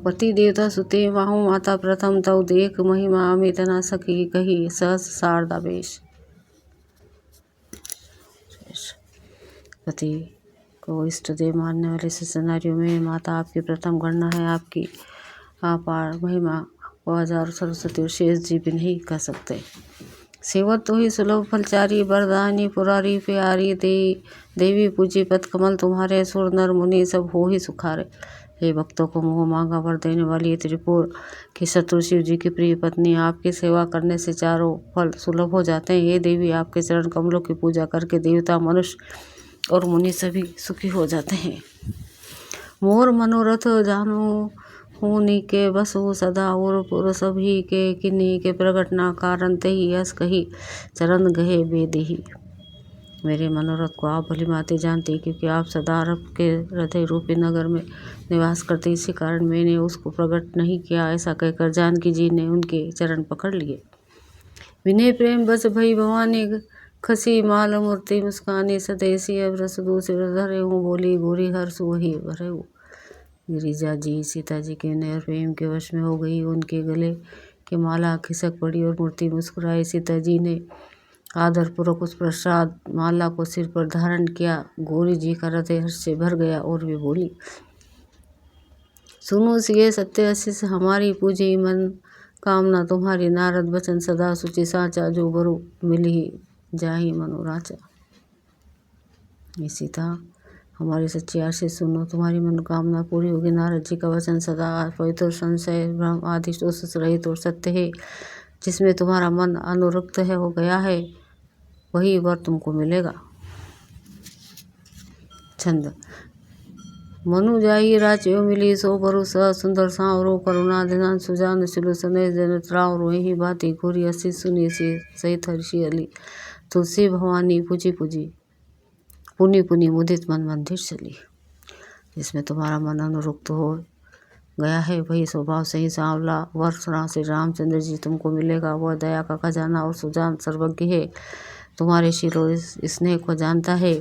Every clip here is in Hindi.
पति देवता सुते माहु माता प्रथम तव देख महिमा अमित न सकी कही सहस शारदावेश। पति को इष्ट देव मानने वाले सिनारियों में माता आपकी प्रथम गणना है। आपकी अपार महिमा को हजारों सरस्वती और शेष जी भी नहीं कह सकते। सेवत तो ही सुलभ फलचारी वरदानी पुरारी प्यारी देवी पूजी पद कमल तुम्हारे सुर नर मुनि सब हो ही सुखारे। हे भक्तों को मोह मांगा वर देने वाली त्रिपुर की शत्रु शिव जी की प्रिय पत्नी, आपकी सेवा करने से चारों फल सुलभ हो जाते हैं। ये देवी आपके चरण कमलों की पूजा करके देवता मनुष्य और मुनि सभी सुखी हो जाते हैं। मोर मनोरथ जानो होनी के बस हो सदा और पुर सभी के किन्हीं के प्रगट ना कारण ते ही यस कही चरण गहे बेदेही। मेरे मनोरथ को आप भली भांति जानते हैं, क्योंकि आप सदा रब के हृदय रूपी नगर में निवास करते। इसी कारण मैंने उसको प्रकट नहीं किया। ऐसा कहकर जानकी जी ने उनके चरण पकड़ लिए। विनय प्रेम बस भई भवानी खसी माल मूर्ति मुस्कानी सदेसी अब रस दूसरे धरे हूँ बोली गोरी हर्ष वही भरे हूँ। गिरिजा जी सीता जी के विनय और प्रेम के वश में हो गई। उनके गले की माला खिसक पड़ी और मूर्ति मुस्कुराई। सीता जी ने आदरपूर्वक उस प्रसाद माला को सिर पर धारण किया। गौरी जी का हृदय हर्ष से भर गया और वे बोली, सुनो सिए सत्य आशीष हमारी पूजी मन कामना तुम्हारी नारद बचन सदा सुचि साचा जो बरु मिली जाही मनोराचा। ये सीता हमारी सच्ची आशीष सुनो, तुम्हारी मनोकामना पूरी होगी। नारद जी का वचन सदा पवित्र संशय भ्रम आदि दोष रहित और सत्य है। जिसमें तुम्हारा मन अनुरक्त है हो गया है वही वर तुमको मिलेगा। छंद। मनु जाई राचियो मिली सो बरु स सुंदर सांवरो करुणा धिनान सुजान सिलु सने जन त्राव रोही भाती घोरी असी सुनी सी सहित हर्षि अली। तुलसी भवानी पूजी पूजी पुनि पुनि मुदित मन मंदिर चली। जिसमें तुम्हारा मन अनुरुक्त हो गया है वही स्वभाव सही सांवला वर श्री रामचंद्र जी तुमको मिलेगा। वह दया का खजाना और सुजान सर्वज्ञ है, तुम्हारे शील और स्नेह को जानता है।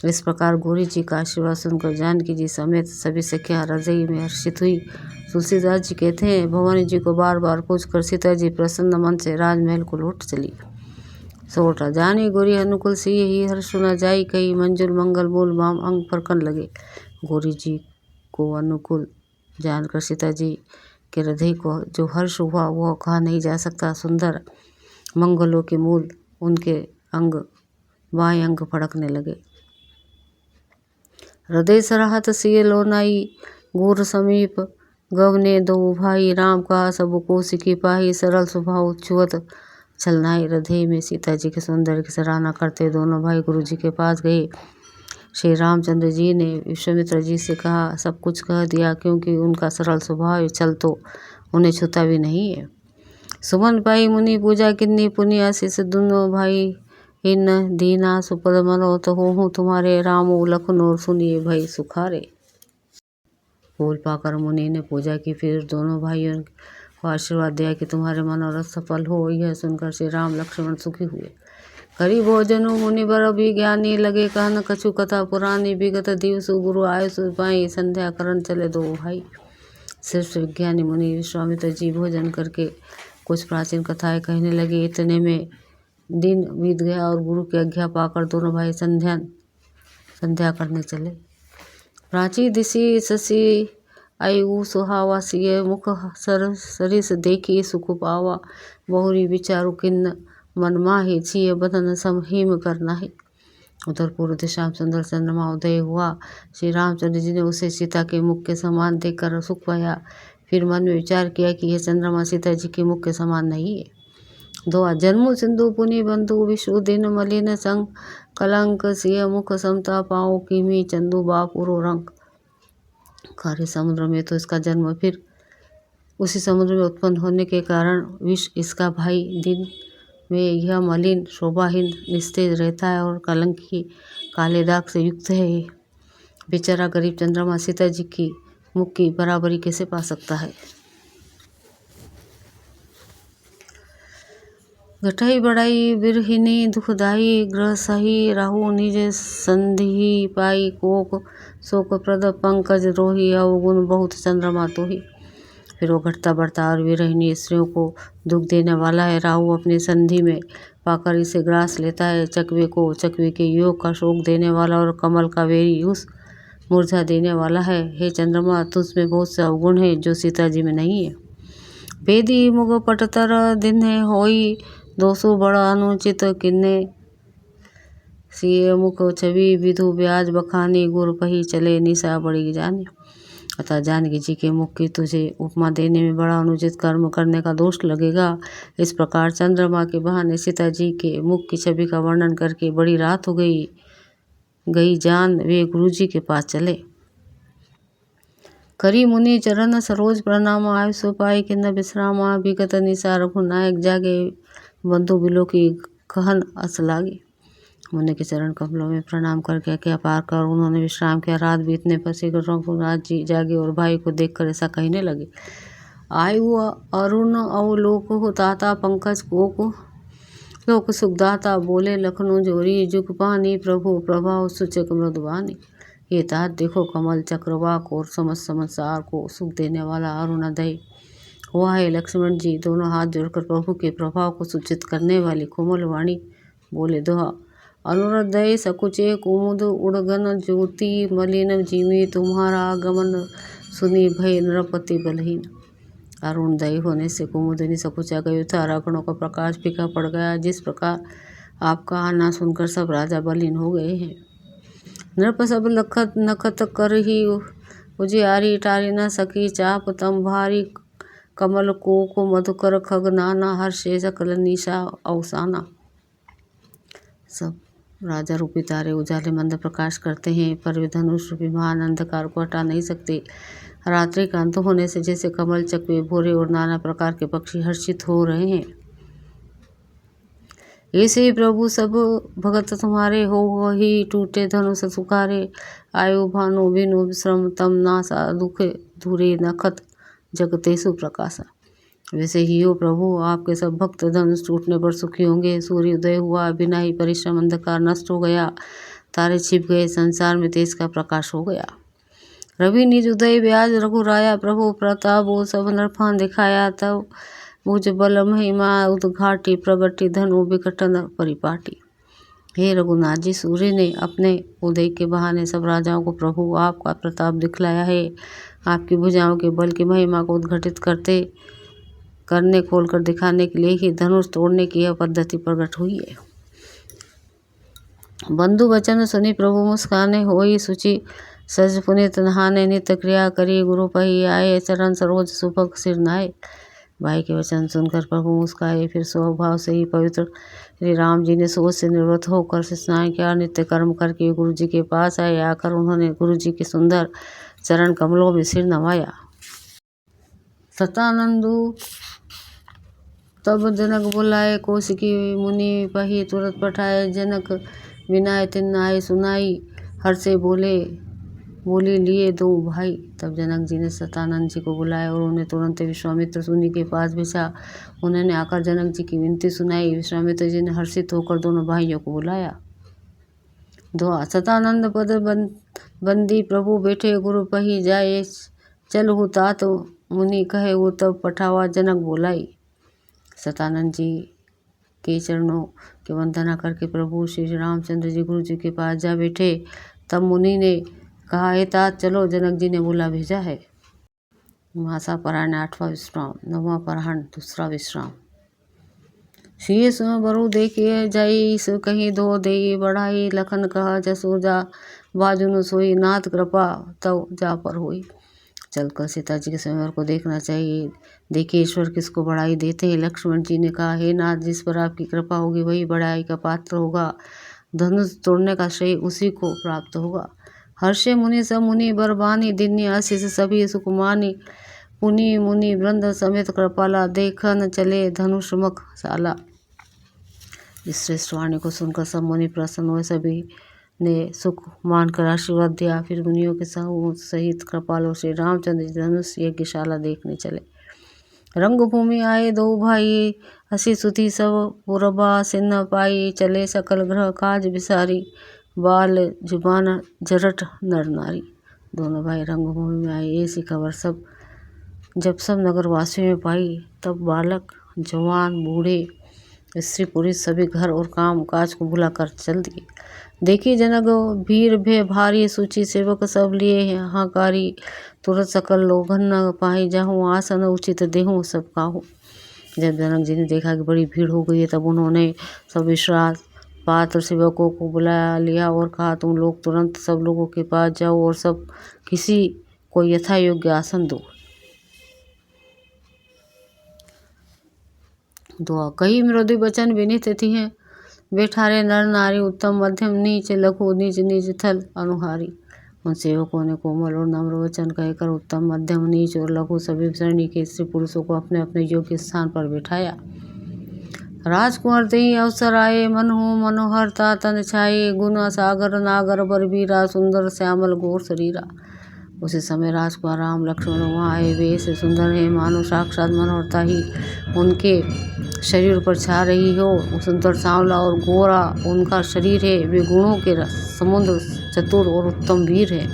इस प्रकार गौरी जी का आशीर्वाद सुनकर जानकी जी समेत सभी सखियां हृदय में हर्षित हुई। तुलसीदास जी कहते हैं, भवानी जी को बार बार पूछकर सीता जी प्रसन्न मन से राजमहल को लौट चली। सोटा जानी गौरी अनुकूल सी ही हर्ष न जाई कही मंजुल मंगल मूल बाम अंग फरकन लगे। गौरी जी को अनुकूल जानकर सीता जी के हृदय को जो हर्ष हुआ वह कहा नहीं जा सकता। सुंदर मंगलों के मूल उनके अंग बाएं अंग फड़कने लगे। हृदय सराहत सिए लोनाई गुर समीप गवने दो भाई राम का सब को सिकी पाही सरल स्वभाव छुअत छलनाई। हृदय में सीता जी के सौंदर्य की सराहना करते दोनों भाई गुरु जी के पास गए। श्री रामचंद्र जी ने विश्वामित्र जी से कहा, सब कुछ कह दिया, क्योंकि उनका सरल स्वभाव छल तो उन्हें छूता भी नहीं है। सुमन पाई मुनि पूजा किन्नी पुनि आशीष दोनों भाई इन दीना सुपद मनोत हो तुम्हारे राम लखन और सुनिए भई सुखारे। फूल पाकर मुनि ने पूजा की, फिर दोनों भाइयों को आशीर्वाद दिया कि तुम्हारे मनोरथ सफल हो। यह सुनकर श्री राम लक्ष्मण सुखी हुए। करी भोजनु मुनि बर विज्ञानी लगे कहन कछु कथा पुरानी विगत दिवस गुरु आय सुपाई संध्या करण चले दो भाई। सिर्फ विज्ञानी मुनि विश्वामित्र जी भोजन करके कुछ प्राचीन कथाएं कहने लगे। इतने में दिन बीत गया और गुरु की आज्ञा पाकर दोनों भाई संध्या करने चले। प्राची दिशि शशि आयु सुहावा सिय मुख सरिस देखी सुख पावा बहुरी विचारु किन्न मन माही छिय बदन समहीम करना है। उधर पूर्व दिशा में सुंदर चंद्रमा उदय हुआ। श्री रामचंद्र जी ने उसे सीता के मुख के समान देखकर सुख पाया। फिर मन में विचार किया कि यह चंद्रमा सीता जी के मुख के समान नहीं है। दो जन्मु सिंधु पुनि बंधु विश्व दिन मलिन संग कलंक सिय मुख समता पाओ किमी चंदू बापुरो रंग। खारे समुद्र में तो इसका जन्म, फिर उसी समुद्र में उत्पन्न होने के कारण विष इसका भाई दिन में यह मलिन शोभाहीन निस्तेज रहता है और कलंक की काले दाग से युक्त है। बेचारा गरीब चंद्रमा सीता जी की मुख की बराबरी कैसे पा सकता है। घटाई बढ़ाई बिरहिनी दुखदाई ग्रह सही राहु निज संधि पाई कोक शोक प्रद पंकज रोही अवगुण बहुत चंद्रमा तो ही। फिर वो घटता बढ़ता और विरहिणी स्त्रियों को दुख देने वाला है। राहु अपनी संधि में पाकर इसे ग्रास लेता है। चकवे को चकवे के योग का शोक देने वाला और कमल का वेरी उस मुरझा देने वाला है। हे चंद्रमा, तुझमें बहुत से अवगुण है जो सीता जी में नहीं है। भेदी मुग पटतर दिन्हे होई दोषो बड़ा अनुचित किन्ने सिए मुख छवि विधु ब्याज बखानी गुर पही चले निशा बड़ी जाने। अतः जानकी जी के मुख की तुझे उपमा देने में बड़ा अनुचित कर्म करने का दोष लगेगा। इस प्रकार चंद्रमा के बहाने सीता जी के मुख की छवि का वर्णन करके बड़ी रात हो गई जान वे गुरु जी के पास चले। करी मुनि चरण सरोज प्रणाम आय सो पाई कि न विश्रामा विगत निशा रघुनायक जागे बंधु बिलो की कहन अस लागे। मुनि के चरण कमलों में प्रणाम करके क्या पार कर उन्होंने विश्राम किया। रात बीतने पर श्री रघुनाथ जी जागे और भाई को देखकर ऐसा कहने लगे। आयु अरुण अवलोक हो ताता पंकज कोक लोक सुखदाता बोले लखनऊ जोरी जुग पानी प्रभु प्रभाव सूचक मृदुबानी। ये तात देखो कमल चक्रवाक और समस्त संसार को सुख देने वाला अरुणोदय हुआ है। लक्ष्मण जी दोनों हाथ जोड़कर प्रभु के प्रभाव को सूचित करने वाली कोमल वाणी बोले। दोहा अनुरोदय सकुचे कुमुद उड़गन ज्योति मलिन जिमी तुम्हारा आगमन सुनी भय नरपति बलहीन। अरुणोदय होने से कुमुदिनी सकुचा गई था, रागणों का प्रकाश फीका पड़ गया। जिस प्रकार आपका आना सुनकर सब राजा बलहीन हो गए हैं। नृप सब लखत नखत कर ही उजियारी टारी न सकी चाप तम भारी कमल को मधुकर खग नाना हर्षे सकल निशा अवसाना। सब राजा रूपी तारे उजाले मंद प्रकाश करते हैं, पर वे धनुष रूपी महान अंधकार को हटा नहीं सकते। रात्रि का अंत होने से जैसे कमल चकवे भोरे और नाना प्रकार के पक्षी हर्षित हो रहे हैं, ऐसे प्रभु सब भगत तुम्हारे हो ही टूटे धनुष सुखारे। आयु भानु बिनु श्रम तम नासा दुख धूरे नखत जगतेसु प्रकाशा। वैसे ही हो प्रभु, आपके सब भक्त धनुष टूटने पर सुखी होंगे। सूर्य उदय हुआ, बिना ही परिश्रम अंधकार नष्ट हो गया, तारे छिप गए, संसार में तेज का प्रकाश हो गया। रवि निज उदय ब्याज रघुराया प्रभु प्रताप वो सब नरफान दिखाया। तब भुज बल महिमा उद्घाटी प्रगति धनु विकटन परिपाटी। हे रघुनाथ जी, सूर्य ने अपने उदय के बहाने सब राजाओं को प्रभु आपका प्रताप दिखलाया है। आपकी भुजाओं के बल की महिमा को उद्घटित करने खोलकर दिखाने के लिए ही धनुष तोड़ने की यह पद्धति प्रकट हुई है। बंधु वचन सुनी प्रभु मुस्काने होई सुचि सज पुनित नहाने नित्य क्रिया करी गुरु पही आए चरण सरोज सुभग सिर नाए। भाई के वचन सुनकर प्रभु मुस्काए, फिर स्वभाव से ही पवित्र श्री राम जी ने सोच से निवृत्त होकर स्नान किया। नित्य कर्म करके गुरु जी के पास आए। आकर उन्होंने गुरु जी के सुंदर चरण कमलों में सिर नवाया। सतानंदु तब जनक बुलाए कौशिकी मुनि पही तुरंत पठाए। जनक बिनाए तिन आए सुनाई हर से बोली लिए दो भाई। तब जनक जी ने सतानंद जी को बुलाया और उन्हें तुरंत विश्वामित्र मुनि के पास भेजा। उन्होंने आकर जनक जी की विनती सुनाई। विश्वामित्र जी ने हर्षित होकर दोनों भाइयों को बुलाया। दोहा सतानंद पद बंदी प्रभु बैठे गुरु पही जाए। चल हो तात मुनि कहे वो तब पठावा जनक बोलाई। सतानंद जी के चरणों की वंदना करके प्रभु श्री रामचंद्र जी गुरु जी के पास जा बैठे। तब मुनि ने कहा, हे तात चलो, जनक जी ने बुला भेजा है। मासा पारायण 8वां विश्राम, 9वां पारायण 2रा विश्राम। सिए सुन बरु देखिए जाई सो कहीं दो देई बढ़ाई। लखन कहा जसोजा बाजुन सोई नाथ कृपा तव जा पर होई। चलकर सीता जी के स्वयंवर को देखना चाहिए। देखिए ईश्वर किसको बढ़ाई देते हैं। लक्ष्मण जी ने कहा, हे नाथ, जिस पर आपकी कृपा होगी वही बढ़ाई का पात्र होगा। धनुष तोड़ने का श्रेय उसी को प्राप्त होगा। हर्षे मुनि सब मुनि बरबानी दिन्य आशीष सभी सुकुमानी। पुनि मुनि वृंद समेत कृपाला देखन चले धनुष मुख साला। इस श्रेष्ठ वाणी को सुनकर सब मुनि प्रसन्न हुए। सभी ने सुख मानकर आशीर्वाद दिया। फिर मुनियों के समूह सहित कृपालु श्री रामचंद्र जी धनुष यज्ञशाला देखने चले। रंगभूमि आए दो भाई हसी सुधी सब पुरबा सिन्न पाई। चले सकल ग्रह काज बिसारी बाल जुबान जरट नर नारी। दोनों भाई रंगभूमि में आए, ऐसी खबर सब जब सब नगरवासियों में पाई, तब बालक, जवान, बूढ़े, स्त्री पुरुष सभी घर और काम काज को भुलाकर चल दिए। देखी जनक भीड़ भे भारी, सूची सेवक सब लिए हाकारी। तुरंत सकल लोगन न पाई, जाहूँ आसन उचित देहूँ सब काहू। जब जनक जी ने देखा कि बड़ी भीड़ हो गई है, तब उन्होंने सब विश्वास पात्र सेवकों को बुला लिया और कहा, तुम लोग तुरंत सब लोगों के पास जाओ और सब किसी को यथा योग्य आसन दो। दुआ कही मृदु वचन विनित थी हैं, बैठारे नर नारी उत्तम मध्यम नीच, लघु नीच नीच थल अनुहारी। उन सेवकों ने कोमल और नम्र वचन कहकर उत्तम, मध्यम, नीच और लघु सभी श्रेणी के स्त्री पुरुषों को अपने अपने योग्य स्थान पर बैठाया। राजकुंवर तेई अवसर आए, मनहु मनोहरता तन छाए। गुण सागर नागर बरबीरा, सुंदर श्यामल गोर शरीरा। उसी समय राजकुमार राम लक्ष्मण वहाँ आए। वे ऐसे सुंदर हैं मानो साक्षात मनोहरता ही उनके शरीर पर छा रही हो। सुंदर सांवला और गोरा उनका शरीर है। वे गुणों के समुद्र, चतुर और उत्तम वीर है।